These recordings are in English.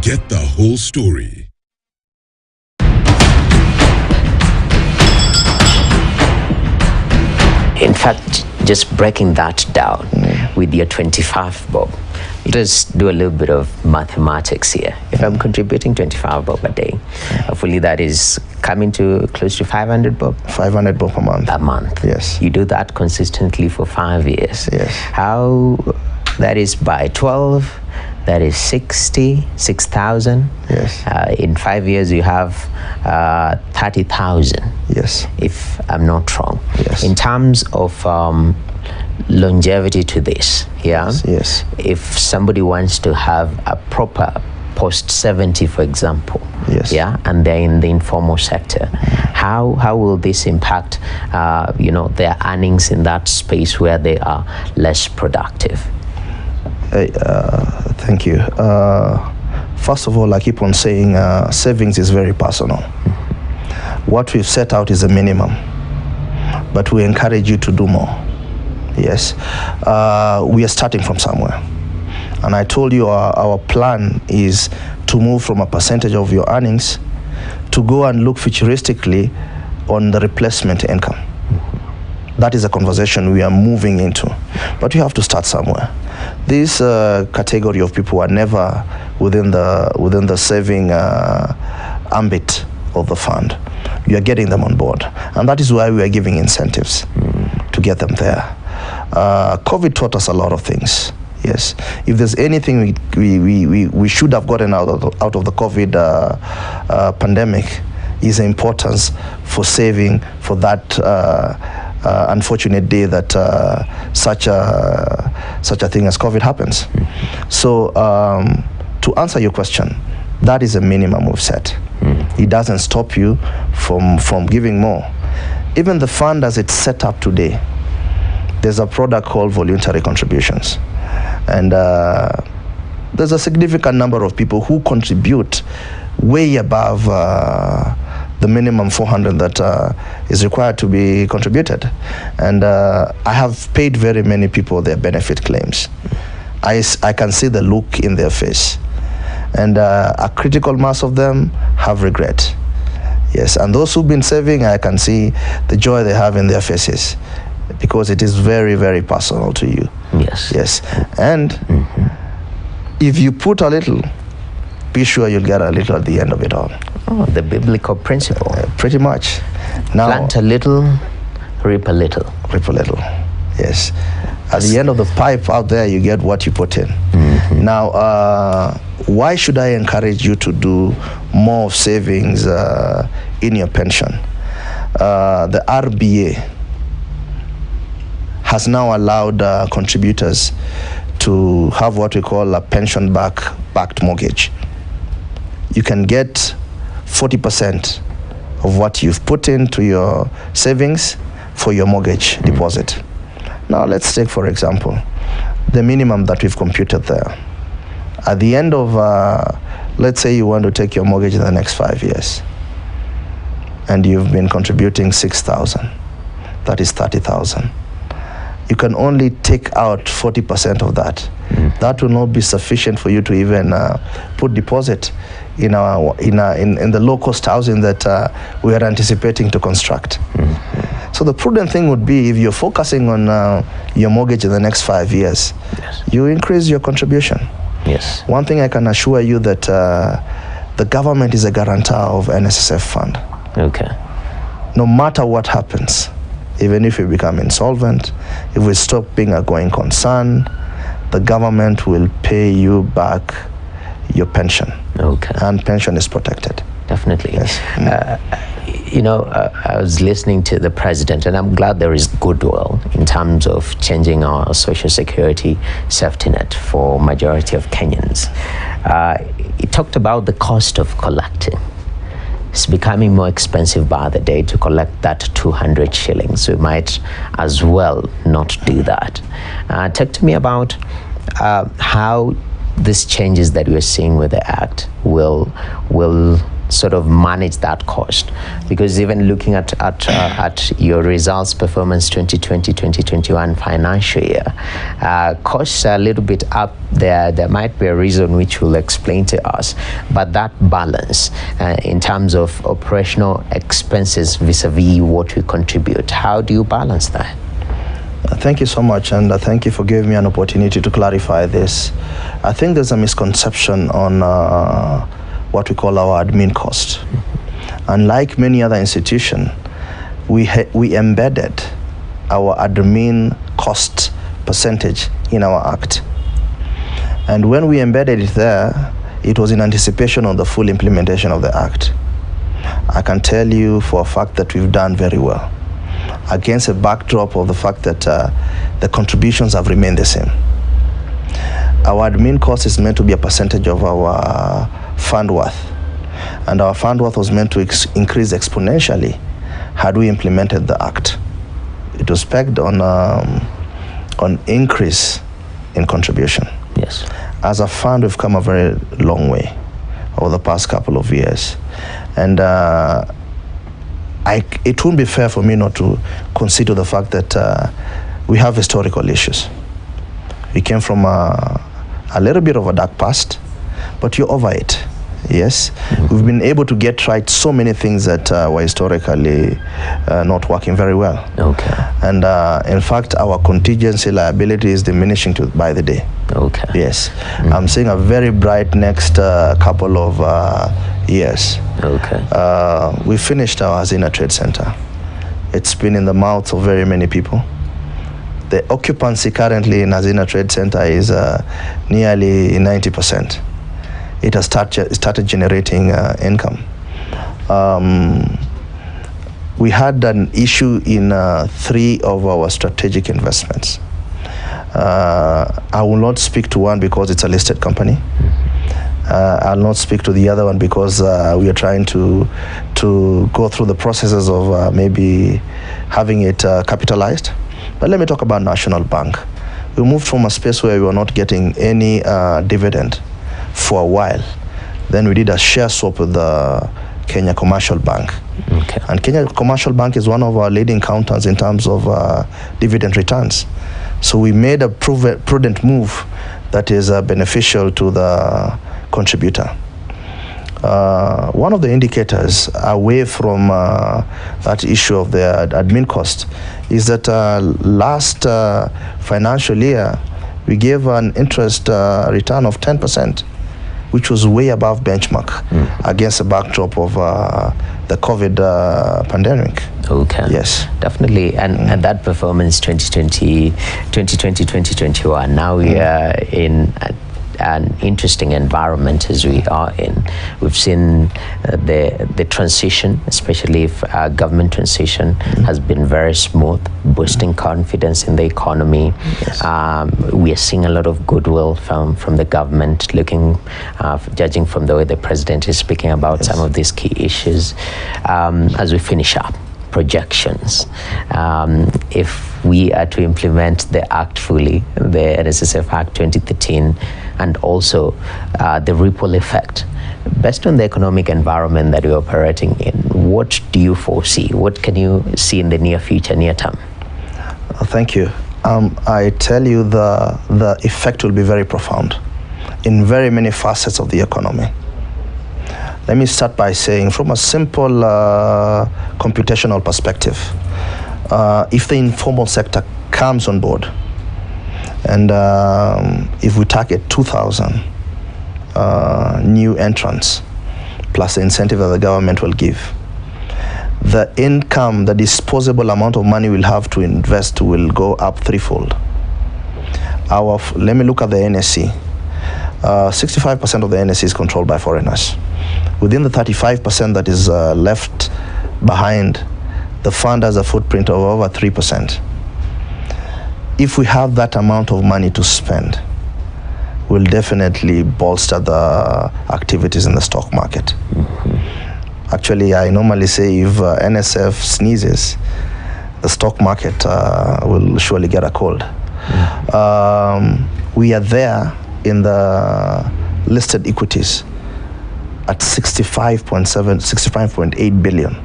get the whole story. In fact, just breaking that down with your 25 bob, just do a little bit of mathematics here. If I'm contributing 25 bob a day, hopefully that is coming to close to 500 bob. 500 bob a month. A month. Yes. You do that consistently for 5 years. Yes. How, that is by 12, that is 6,000. Yes. In 5 years, you have 30,000. Yes. If I'm not wrong. Yes. In terms of longevity to this, yeah? Yes. If somebody wants to have a proper post 70, for example, yes, yeah, and they're in the informal sector, how will this impact, their earnings in that space where they are less productive? Thank you. First of all, I keep on saying savings is very personal. What we've set out is a minimum, but we encourage you to do more. Yes, we are starting from somewhere, and I told you our plan is to move from a percentage of your earnings to go and look futuristically on the replacement income. That is a conversation we are moving into, but you have to start somewhere. This category of people are never within the saving ambit of the fund. You are getting them on board, and that is why we are giving incentives to get them there. COVID taught us a lot of things. Yes, if there's anything we should have gotten out of the COVID pandemic, is the importance for saving for that unfortunate day that such a thing as COVID happens. So to answer your question, that is a minimum we've set. It doesn't stop you from giving more. Even the fund as it's set up today, there's a product called voluntary contributions, and there's a significant number of people who contribute way above the minimum 400 that is required to be contributed. And I have paid very many people their benefit claims. I can see the look in their face, and a critical mass of them have regret. Yes, and those who've been saving, I can see the joy they have in their faces, because it is very, very personal to you. Yes. Yes, and if you put a little, be sure you'll get a little at the end of it all. Oh, the biblical principle. Pretty much. Now, plant a little, reap a little. Reap a little, yes. At the end of the pipe out there, you get what you put in. Now, why should I encourage you to do more savings in your pension? The RBA has now allowed contributors to have what we call a pension-backed mortgage. You can get 40% of what you've put into your savings for your mortgage deposit. Now let's take, for example, the minimum that we've computed there. At the end of, let's say you want to take your mortgage in the next 5 years, and you've been contributing 6,000, that is 30,000. You can only take out 40% of that. That will not be sufficient for you to even put deposit in the low-cost housing that we are anticipating to construct. So the prudent thing would be, if you're focusing on your mortgage in the next 5 years, you increase your contribution. Yes. One thing I can assure you, that the government is a guarantor of NSSF fund. Okay. No matter what happens, even if we become insolvent, if we stop being a going concern, the government will pay you back your pension. Okay. And pension is protected. Definitely. Yes. I was listening to the president, and I'm glad there is goodwill in terms of changing our social security safety net for majority of Kenyans. He talked about the cost of collecting. It's becoming more expensive by the day to collect that 200 shillings. We might as well not do that. Talk to me about how these changes that we're seeing with the Act will sort of manage that cost? Because even looking at your results performance 2020-2021 financial year, costs are a little bit up there. There might be a reason which you'll explain to us, but that balance in terms of operational expenses vis-a-vis what we contribute, how do you balance that? Thank you so much, and thank you for giving me an opportunity to clarify this. I think there's a misconception on what we call our admin cost. Unlike many other institutions, we embedded our admin cost percentage in our act. And when we embedded it there, it was in anticipation of the full implementation of the act. I can tell you for a fact that we've done very well, against a backdrop of the fact that the contributions have remained the same. Our admin cost is meant to be a percentage of our fund worth, and our fund worth was meant to increase exponentially had we implemented the act. It was pegged on increase in contribution. Yes. As a fund, we've come a very long way over the past couple of years, and it wouldn't be fair for me not to consider the fact that we have historical issues. We came from a little bit of a dark past, but you're over it. Yes, we've been able to get right so many things that were historically not working very well. Okay. And in fact, our contingency liability is diminishing by the day. Okay. Yes, I'm seeing a very bright next couple of years. Okay. We finished our Hazina Trade Center. It's been in the mouths of very many people. The occupancy currently in Hazina Trade Center is nearly 90%. It has started generating income. We had an issue in 3 of our strategic investments. I will not speak to one because it's a listed company. I'll not speak to the other one because we are trying to go through the processes of maybe having it capitalized. But let me talk about National Bank. We moved from a space where we were not getting any dividend for a while. Then we did a share swap with the Kenya Commercial Bank. Okay. And Kenya Commercial Bank is one of our leading counters in terms of dividend returns. So we made a prudent move that is beneficial to the contributor. One of the indicators away from that issue of the admin cost is that last financial year we gave an interest return of 10%, which was way above benchmark against the backdrop of the COVID pandemic. Okay. Yes. Definitely. And that performance 2020, 2021, now we are in an interesting environment as we are in. We've seen the transition, especially if government transition has been very smooth, boosting confidence in the economy. Yes. We are seeing a lot of goodwill from the government, judging from the way the president is speaking about some of these key issues. As we finish up, projections. If we are to implement the Act fully, the NSSF Act 2013, and also the ripple effect, based on the economic environment that we're operating in, what do you foresee? What can you see in the near future, near term? Thank you. I tell you the effect will be very profound in very many facets of the economy. Let me start by saying, from a simple computational perspective, if the informal sector comes on board, and if we target 2,000 new entrants, plus the incentive that the government will give, the income, the disposable amount of money we'll have to invest will go up threefold. Let me look at the NSC. 65% of the NSC is controlled by foreigners. Within the 35% that is left behind, the fund has a footprint of over 3%. If we have that amount of money to spend, we'll definitely bolster the activities in the stock market. Actually, I normally say if NSF sneezes, the stock market will surely get a cold. We are there in the listed equities. at 65.8 billion.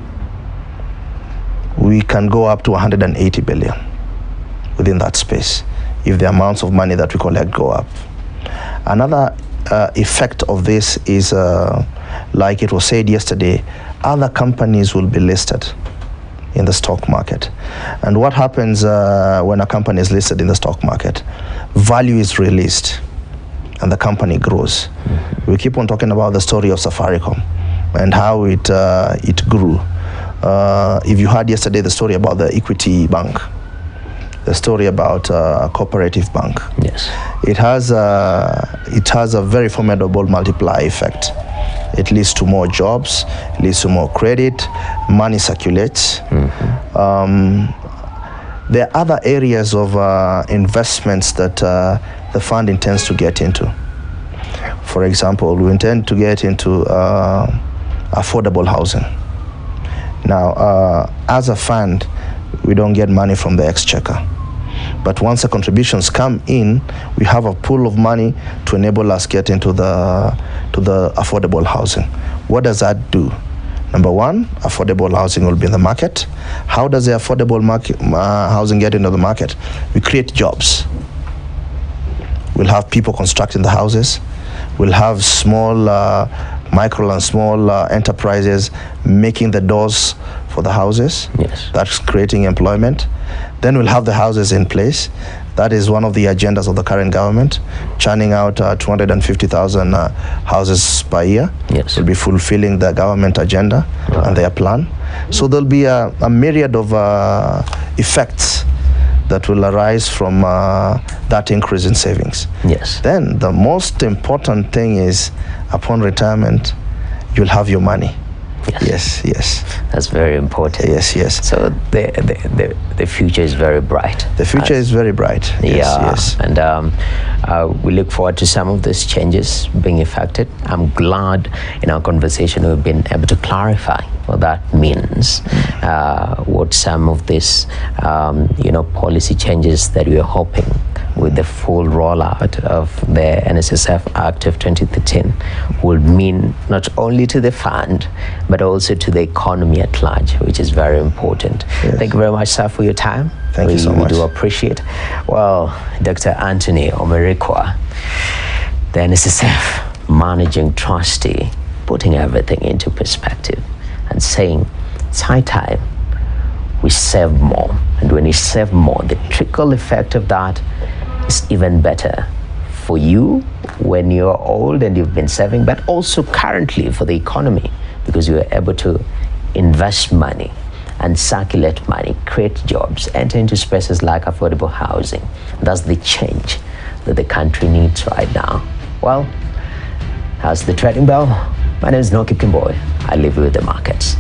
We can go up to 180 billion within that space if the amounts of money that we collect go up. Another effect of this is, like it was said yesterday, other companies will be listed in the stock market. And what happens when a company is listed in the stock market? Value is released and the company grows. We keep on talking about the story of Safaricom and how it grew. If you heard yesterday the story about the Equity Bank, the story about Cooperative Bank, yes, it has a very formidable multiplier effect. It leads to more jobs, leads to more credit, money circulates. There are other areas of investments that the fund intends to get into. For example, we intend to get into affordable housing. Now, as a fund, we don't get money from the exchequer. But once the contributions come in, we have a pool of money to enable us get into the affordable housing. What does that do? Number one, affordable housing will be in the market. How does the affordable housing get into the market? We create jobs. We'll have people constructing the houses. We'll have small, micro and small enterprises making the doors for the houses. Yes. That's creating employment. Then we'll have the houses in place. That is one of the agendas of the current government, churning out 250,000 houses per year. Yes. We'll be fulfilling the government agenda and their plan. So there'll be a myriad of effects that will arise from that increase in savings. Yes. Then the most important thing is, upon retirement, you'll have your money. Yes. Yes. That's very important. Yes. So the future is very bright. The future is very bright. Yes. And we look forward to some of these changes being effected. I'm glad in our conversation we've been able to clarify what that means, what some of these policy changes that we are hoping with the full rollout of the NSSF Act of 2013 will mean not only to the fund, but also to the economy at large, which is very important. Yes. Thank you very much, sir, for your time. Thank you so much. We do appreciate. Well, Dr. Anthony Omerikwa, the NSSF Managing Trustee, putting everything into perspective and saying it's high time we save more. And when you save more, the trickle effect of that is even better for you when you're old and you've been saving, but also currently for the economy, because you are able to invest money and circulate money, create jobs, enter into spaces like affordable housing. That's the change that the country needs right now. Well, that's the trading bell. My name is Noki Kimboy. I leave you with the markets.